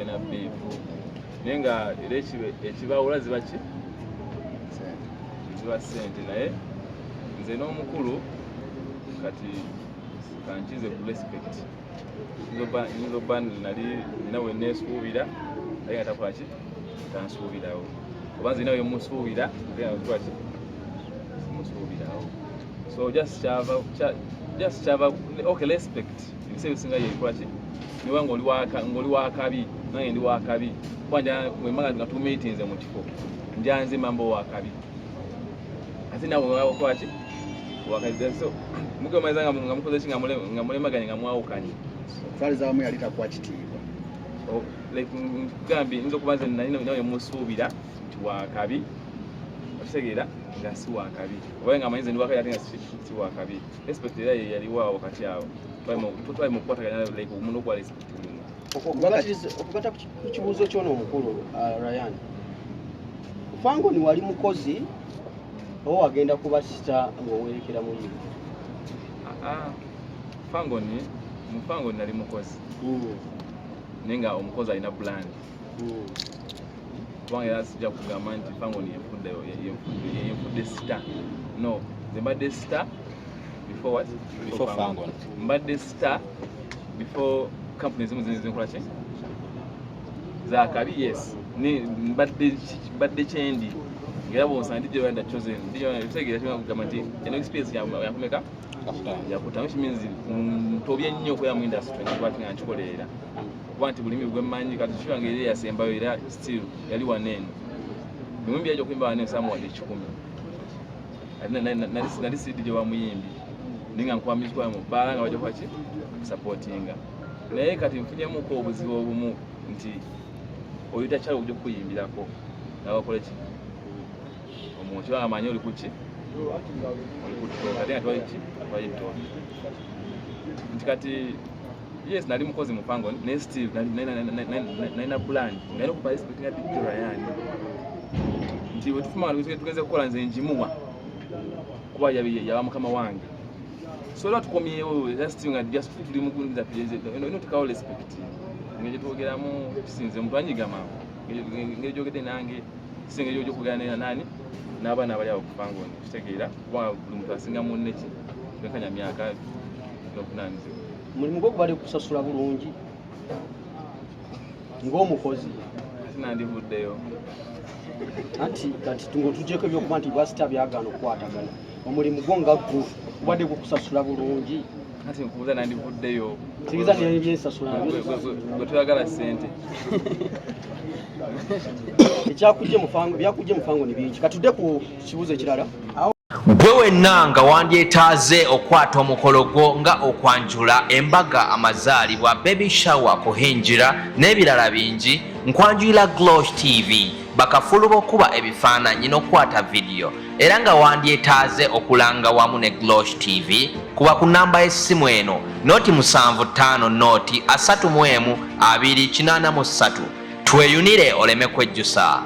balina beef naye nga era ekibawula ziba ki ziba ssente naye nze n'omukulu kati kankize ku respect nzoba nali nina we neesuubira naye nga takola ki tansuubirawo oba nze nawe musuubira naye musuubirawo so just kyava okay respect ebiseera ebisinga yekola ki niwe ng'oli wakabi nange ndi wakabi kwanja mwemaga nga tumeetinze mu kifo njanze mambo wakabi ate nawe wakola ki wakabi so mugemaliza nga mukoze ki nga mulemaganye nga mwawukanye okutwaliza wamu yali takuwa kitiibwa like ngambi nzo kubanze nawe musuubira nti wakabi okitegeera nga si wakabi oba nga amanyize ndi wakabi ate nga si wakabi respect era yaliwo wakati awo twali mu kukwataganya like omuntu ogwa respect okugata ku kibuuzo ky'ono omukulu Ryan Fango ni wali mukozi oba wagenda kuba sita ng'owerekera mu yiwe Fango nali mukozi naye nga omukozi alina brand kubanga era sijja kugamba nti Fango yenfudde sita no nze mbadde sita before Fango mbadde sita before company zimu zinkola ki zakabi yes mbadde kyendi ngera bonsanga ndi gye chosen ndiyotegeera kugamba nti eno experience yakumeka yakuta which means ntobye nnyo okubeera mu industry nkikwati nga nkikolerera kuba nti bulimi bwemmanyi kati kiwa ngeri yasembayo era still yali waneeno bimwe byajja okuyimba waneeno samuwadde 10 nali sidi gye bamuyimbi ninga nkuba music wamu baala nga bajja kwaki supportinga naye kati nfunyemuko obuzibu obumu nti oyo takyali ojja okuyimbirako nabakole ki omuntu amanyi oli kuki ate nga twayitoa nti kati yes nali mukozi mu Fango naye still nalina brand nalina okupa respect nga Dr. Ryan nti bwe tufuma tugenze kukola nze njimuwa kuba yaba mukama wange so lwa tukomyewo just nga just tuli mugundiza eno tukawo respect ngeri twogeramu kisinze omuntu anyigama ngeri jogedde nange kisinge jojo kuganira nani n'abaana abali awo ku Fango kitegeera kubanga buli muntu asinga munne ki twenkanya myaka n'okunaniza mulimu gwo bali kusasula bulungi ng'omukozi ati nandivuddeyo anti kati tungo tujeko ebyokuba nti bwasita byagana okukwatagana omulimu gwo nga gwo ubadde gukusasula bulungi ati nkubuuza nandivuddeyo kiriza nebyensasula gwe tuyagala ssente ekyakujje mu Fango ni bingi katudde ku kibuuzo ekirala gwe wenna nga wandyetaaze okwata omukolo gwo nga okwanjula embaga amazaalibwa baby shower kuhinjira n'ebirala bingi nkwanjulira Glosh TV bakafulu b'okuba ebifaananyi n'okwata vidiyo era nga wandyetaaze okulanga wamu ne Glosh TV kuba ku namba y'essimu eno noti 75 noti 31 283 tweyunire oleme kwejjusa.